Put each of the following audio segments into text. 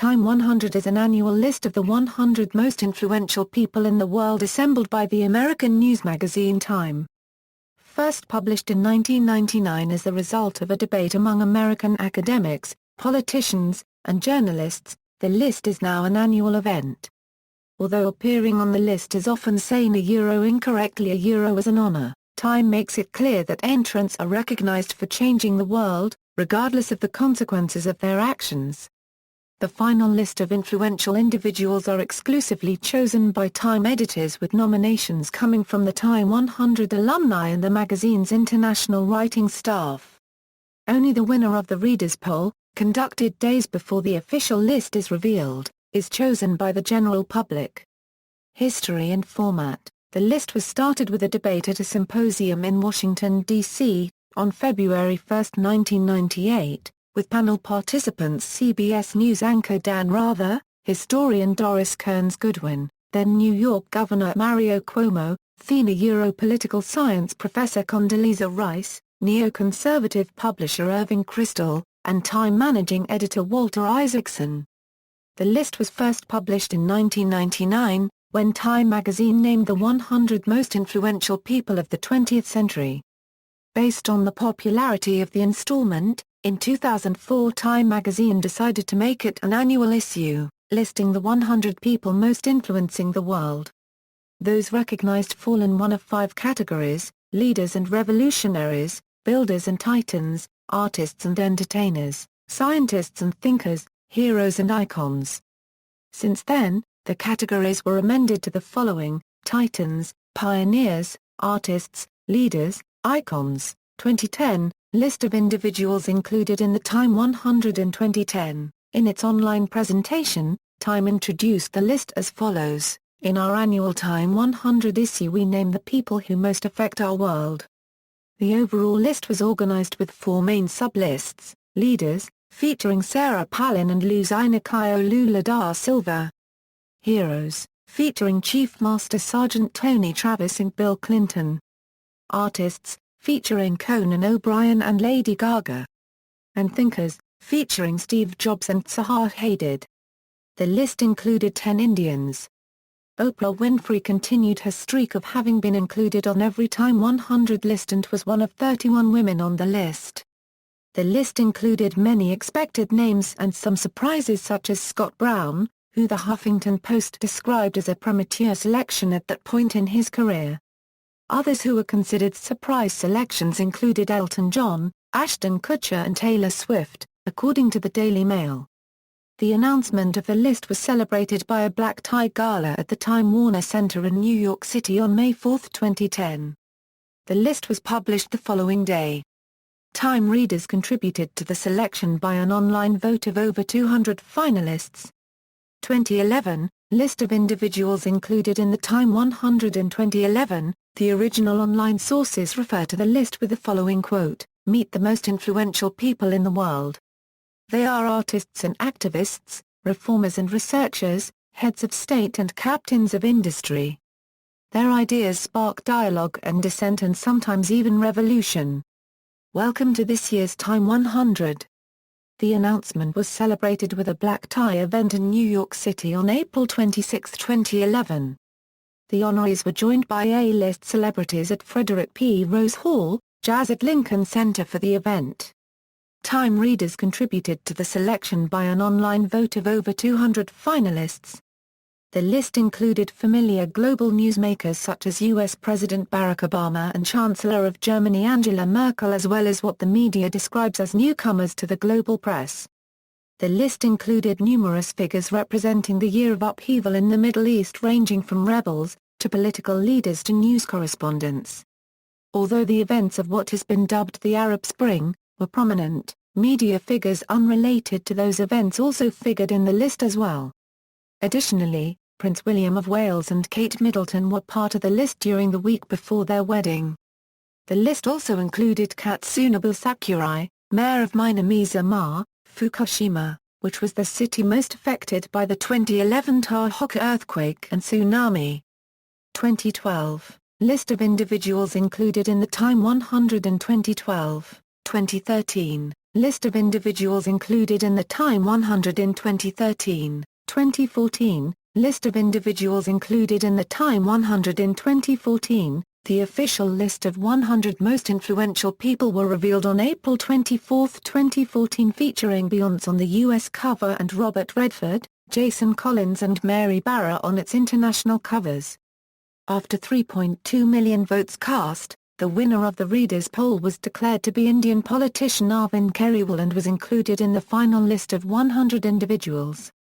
Time 100 is an annual list of the 100 most influential people in the world assembled by the American news magazine Time. First published in 1999 as the result of a debate among American academics, politicians, and journalists, the list is now an annual event. Although appearing on the list is often saying incorrectly as an honor, Time makes it clear that entrants are recognized for changing the world, regardless of the consequences of their actions. The final list of influential individuals are exclusively chosen by Time editors, with nominations coming from the Time 100 alumni and the magazine's international writing staff. Only the winner of the readers' poll, conducted days before the official list is revealed, is chosen by the general public. History and format. The list was started with a debate at a symposium in Washington, D.C., on February 1, 1998, with panel participants CBS News anchor Dan Rather, historian Doris Kearns Goodwin, then New York Governor Mario Cuomo, political science professor Condoleezza Rice, neoconservative publisher Irving Kristol, and Time managing editor Walter Isaacson. The list was first published in 1999, when Time magazine named the 100 most influential people of the 20th century. Based on the popularity of the installment, in 2004 Time magazine decided to make it an annual issue, listing the 100 people most influencing the world. Those recognized fall in one of 5 categories: leaders and revolutionaries, builders and titans, artists and entertainers, scientists and thinkers, heroes and icons. Since then, the categories were amended to the following: titans, pioneers, artists, leaders, icons. 2010, list of individuals included in the Time 100 in 2010. In its online presentation, Time introduced the list as follows: in our annual Time 100 issue we name the people who most affect our world. The overall list was organized with 4 main sub-lists: leaders, featuring Sarah Palin and Luzina Lula da Silva; heroes, featuring Chief Master Sergeant Tony Travis and Bill Clinton; artists, featuring Conan O'Brien and Lady Gaga; and thinkers, featuring Steve Jobs and Zaha Hadid. The list included 10 Indians. Oprah Winfrey continued her streak of having been included on every Time 100 list and was one of 31 women on the list. The list included many expected names and some surprises, such as Scott Brown, who the Huffington Post described as a premature selection at that point in his career. Others who were considered surprise selections included Elton John, Ashton Kutcher and Taylor Swift, according to the Daily Mail. The announcement of the list was celebrated by a black tie gala at the Time Warner Center in New York City on May 4, 2010. The list was published the following day. Time readers contributed to the selection by an online vote of over 200 finalists. 2011, list of individuals included in the Time 100 in 2011. The original online sources refer to the list with the following quote: "Meet the most influential people in the world. They are artists and activists, reformers and researchers, heads of state and captains of industry. Their ideas spark dialogue and dissent and sometimes even revolution. Welcome to this year's Time 100." The announcement was celebrated with a black tie event in New York City on April 26, 2011. The honorees were joined by A-list celebrities at Frederick P. Rose Hall, Jazz at Lincoln Center for the event. Time readers contributed to the selection by an online vote of over 200 finalists. The list included familiar global newsmakers such as U.S. President Barack Obama and Chancellor of Germany Angela Merkel, as well as what the media describes as newcomers to the global press. The list included numerous figures representing the year of upheaval in the Middle East, ranging from rebels, to political leaders to news correspondents. Although the events of what has been dubbed the Arab Spring were prominent, media figures unrelated to those events also figured in the list as well. Additionally, Prince William of Wales and Kate Middleton were part of the list during the week before their wedding. The list also included Katsunobu Sakurai, mayor of Minamizu-ma, Fukushima, which was the city most affected by the 2011 Tohoku earthquake and tsunami. 2012, list of individuals included in the Time 100 in 2012, 2013, List of individuals included in the Time 100 in 2013, 2014. List of individuals included in the Time 100 in 2014. The official list of 100 most influential people were revealed on April 24, 2014, featuring Beyoncé on the US cover and Robert Redford, Jason Collins and Mary Barra on its international covers. After 3.2 million votes cast, the winner of the Readers' poll was declared to be Indian politician Arvind Kejriwal and was included in the final list of 100 individuals.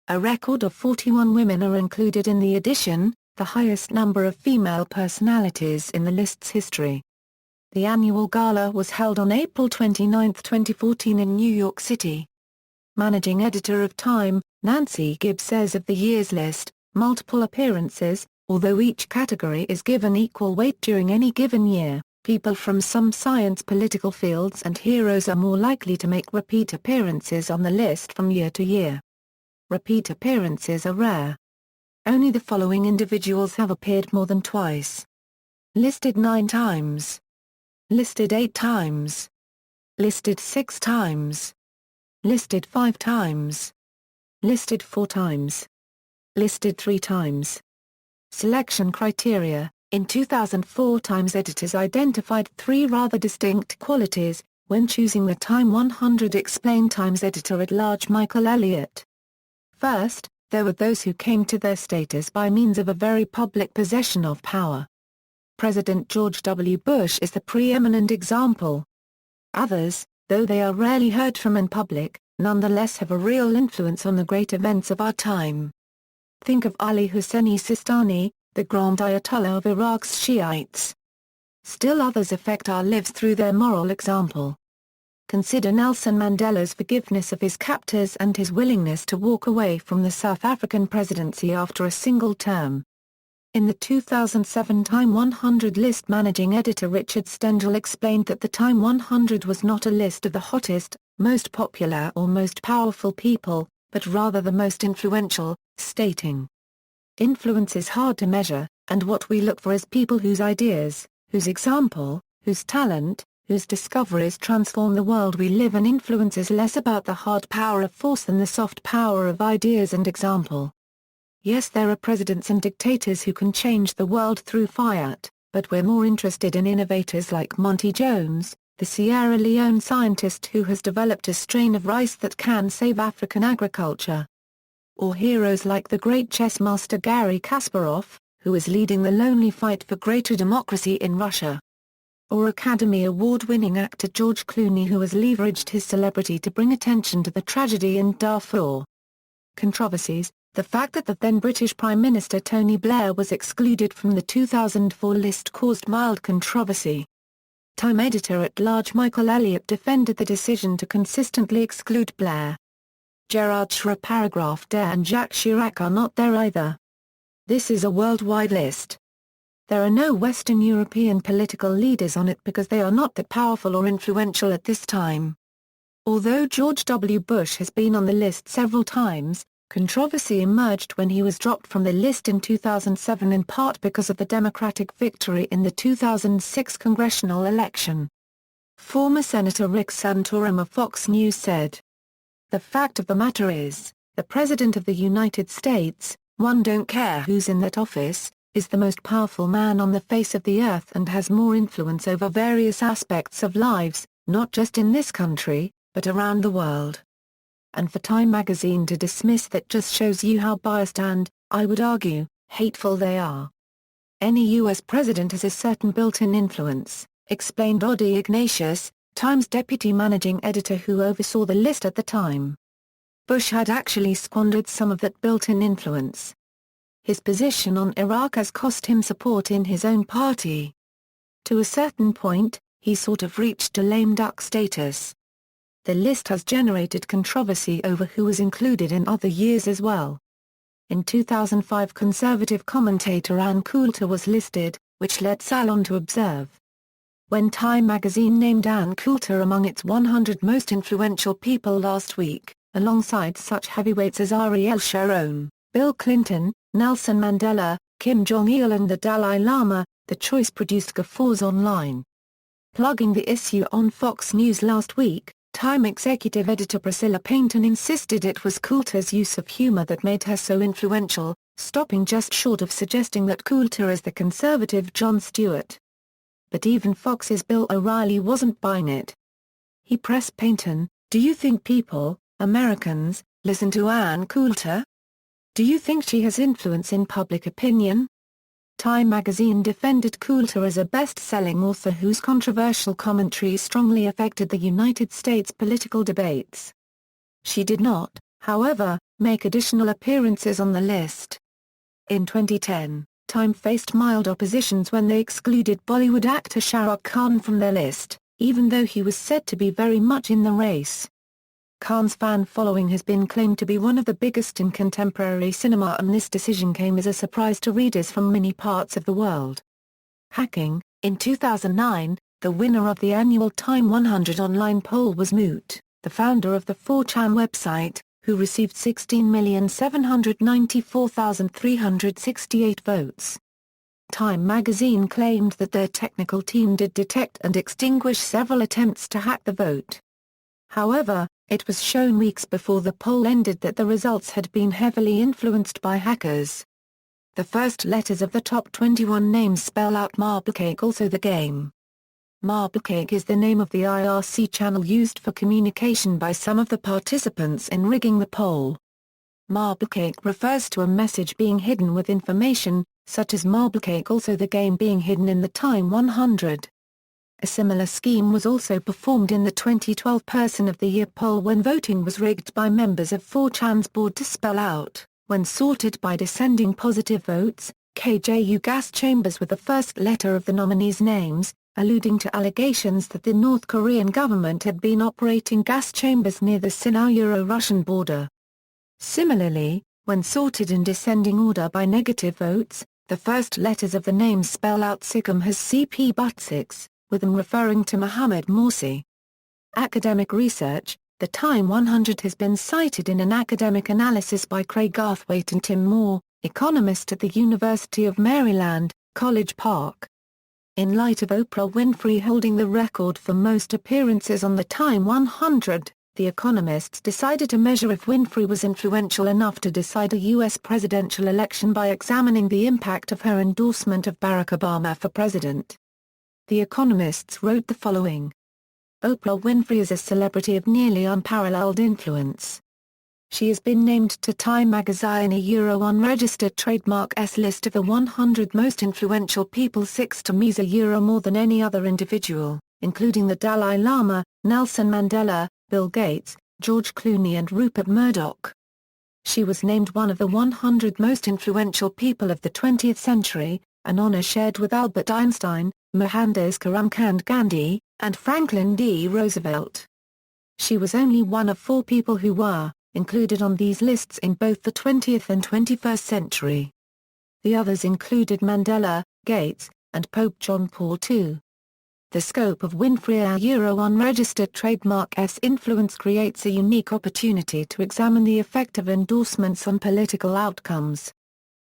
A record of 41 women are included in the edition, the highest number of female personalities in the list's history. The annual gala was held on April 29, 2014 in New York City. Managing editor of Time, Nancy Gibbs says of the year's list, multiple appearances, although each category is given equal weight during any given year, people from some science political fields and heroes are more likely to make repeat appearances on the list from year to year. Repeat appearances are rare. Only the following individuals have appeared more than twice. Listed 9 times. Listed 8 times. Listed 6 times. Listed 5 times. Listed 4 times. Listed 3 times. Selection criteria. In 2004, Time's editors identified 3 rather distinct qualities when choosing the Time 100, explained Time's editor-at-large Michael Elliott. First, there were those who came to their status by means of a very public possession of power. President George W. Bush is the preeminent example. Others, though they are rarely heard from in public, nonetheless have a real influence on the great events of our time. Think of Ali Husseini Sistani, the Grand Ayatollah of Iraq's Shiites. Still others affect our lives through their moral example. Consider Nelson Mandela's forgiveness of his captors and his willingness to walk away from the South African presidency after a single term. In the 2007 Time 100 list, managing editor Richard Stengel explained that the Time 100 was not a list of the hottest, most popular or most powerful people, but rather the most influential, stating, "Influence is hard to measure, and what we look for is people whose ideas, whose example, whose talent, whose discoveries transform the world we live in. Influence is less about the hard power of force than the soft power of ideas and example. Yes, there are presidents and dictators who can change the world through fiat, but we're more interested in innovators like Monty Jones, the Sierra Leone scientist who has developed a strain of rice that can save African agriculture. Or heroes like the great chess master Garry Kasparov, who is leading the lonely fight for greater democracy in Russia. Or Academy Award-winning actor George Clooney, who has leveraged his celebrity to bring attention to the tragedy in Darfur. Controversies. The fact that the then British Prime Minister Tony Blair was excluded from the 2004 list caused mild controversy. Time editor-at-large Michael Elliott defended the decision to consistently exclude Blair. Gerard Schra, Paragraph Dare and Jacques Chirac are not there either. This is a worldwide list. There are no Western European political leaders on it because they are not that powerful or influential at this time. Although George W. Bush has been on the list several times, controversy emerged when he was dropped from the list in 2007, in part because of the Democratic victory in the 2006 congressional election. Former Senator Rick Santorum of Fox News said, "The fact of the matter is, the President of the United States, one don't care who's in that office, is the most powerful man on the face of the earth and has more influence over various aspects of lives, not just in this country, but around the world." And for Time magazine to dismiss that just shows you how biased and, I would argue, hateful they are. Any U.S. president has a certain built-in influence, explained Odi Ignatius, Time's deputy managing editor who oversaw the list at the time. Bush had actually squandered some of that built-in influence. His position on Iraq has cost him support in his own party. To a certain point, he sort of reached a lame duck status. The list has generated controversy over who was included in other years as well. In 2005, conservative commentator Ann Coulter was listed, which led Salon to observe. When Time magazine named Ann Coulter among its 100 most influential people last week, alongside such heavyweights as Ariel Sharon, Bill Clinton, Nelson Mandela, Kim Jong-il and the Dalai Lama, the choice produced guffaws online. Plugging the issue on Fox News last week, Time executive editor Priscilla Paynton insisted it was Coulter's use of humor that made her so influential, stopping just short of suggesting that Coulter is the conservative Jon Stewart. But even Fox's Bill O'Reilly wasn't buying it. He pressed Paynton, "Do you think people, Americans, listen to Ann Coulter? Do you think she has influence in public opinion?" Time magazine defended Coulter as a best-selling author whose controversial commentary strongly affected the United States political debates. She did not, however, make additional appearances on the list. In 2010, Time faced mild oppositions when they excluded Bollywood actor Shah Rukh Khan from their list, even though he was said to be very much in the race. Khan's fan following has been claimed to be one of the biggest in contemporary cinema, and this decision came as a surprise to readers from many parts of the world. Hacking. In 2009, the winner of the annual Time 100 online poll was Moot, the founder of the 4chan website, who received 16,794,368 votes. Time magazine claimed that their technical team did detect and extinguish several attempts to hack the vote. However, it was shown weeks before the poll ended that the results had been heavily influenced by hackers. The first letters of the top 21 names spell out Marblecake, also the game. Marblecake is the name of the IRC channel used for communication by some of the participants in rigging the poll. Marblecake refers to a message being hidden with information, such as Marblecake, also the game, being hidden in the Time 100. A similar scheme was also performed in the 2012 Person of the Year poll when voting was rigged by members of 4chan's board to spell out, when sorted by descending positive votes, KJU gas chambers with the first letter of the nominees' names, alluding to allegations that the North Korean government had been operating gas chambers near the Sino-Euro-Russian border. Similarly, when sorted in descending order by negative votes, the first letters of the names spell out Sikkim has CP Butsix, with them referring to Mohammed Morsi. Academic research. The Time 100 has been cited in an academic analysis by Craig Garthwaite and Tim Moore, economists at the University of Maryland, College Park. In light of Oprah Winfrey holding the record for most appearances on the Time 100, the economists decided to measure if Winfrey was influential enough to decide a U.S. presidential election by examining the impact of her endorsement of Barack Obama for president. The economists wrote the following. Oprah Winfrey is a celebrity of nearly unparalleled influence. She has been named to Time magazine unregistered trademark S list of the 100 most influential people, 6 Times more than any other individual, including the Dalai Lama, Nelson Mandela, Bill Gates, George Clooney and Rupert Murdoch. She was named one of the 100 most influential people of the 20th century, an honor shared with Albert Einstein, Mohandas Karamchand Gandhi, and Franklin D. Roosevelt. She was only one of 4 people who were included on these lists in both the 20th and 21st century. The others included Mandela, Gates, and Pope John Paul II. The scope of Winfrey's unregistered trademark S influence creates a unique opportunity to examine the effect of endorsements on political outcomes.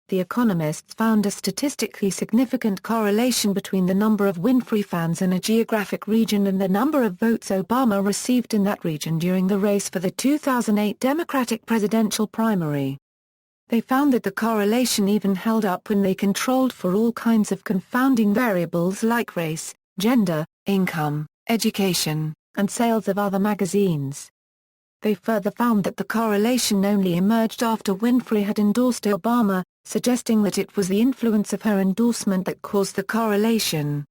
The economists found a statistically significant correlation between the number of Winfrey fans in a geographic region and the number of votes Obama received in that region during the race for the 2008 Democratic presidential primary. They found that the correlation even held up when they controlled for all kinds of confounding variables like race, gender, income, education, and sales of other magazines. They further found that the correlation only emerged after Winfrey had endorsed Obama, suggesting that it was the influence of her endorsement that caused the correlation.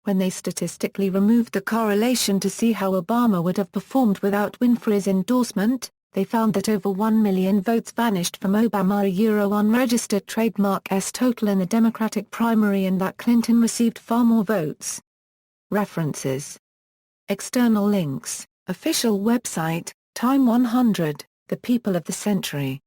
When they statistically removed the correlation to see how Obama would have performed without Winfrey's endorsement, they found that over 1 million votes vanished from Obama's unregistered trademark S total in the Democratic primary and that Clinton received far more votes. References. External links. Official website, Time 100, The People of the Century.